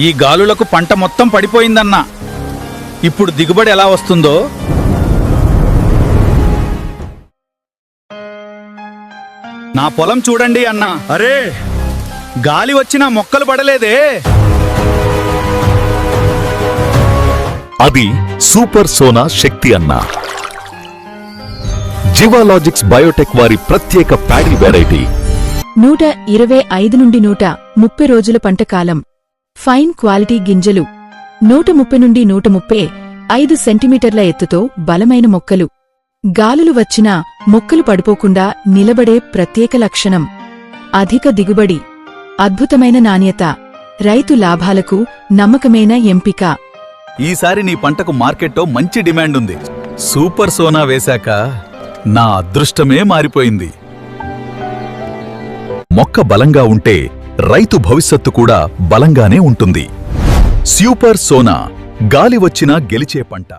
ఈ గాలులకు పంట మొత్తం పడిపోయిందన్నా. ఇప్పుడు దిగుబడి ఎలా వస్తుందో. నా పొలం చూడండి అన్నా. అరే, గాలి వచ్చినా మొక్కలు పడలేదే. అది సూపర్ సోనా శక్తి అన్నా. జివాలాజిక్స్ బయోటెక్ వారి ప్రత్యేక ప్యాడీ వెరైటీ. 125 నుండి 130 రోజుల పంటకాలం, ఫైన్ క్వాలిటీ గింజలు, 130 నుండి 135 సెంటీమీటర్ల ఎత్తుతో బలమైన మొక్కలు, గాలులు వచ్చినా మొక్కలు పడిపోకుండా నిలబడే ప్రత్యేక లక్షణం, అధిక దిగుబడి, అద్భుతమైన నాణ్యత, రైతు లాభాలకు నమ్మకమైన ఎంపిక. ఈసారి నీ పంటకు మార్కెట్లో మంచి డిమాండ్ ఉంది. సూపర్ సోనా వేశాక నా అదృష్టమే మారిపోయింది. మొక్క బలంగా ఉంటే రైతు భవిష్యత్తు కూడా బలంగానే ఉంటుంది. సూపర్ సోనా, గాలి వచ్చినా గెలిచే పంట.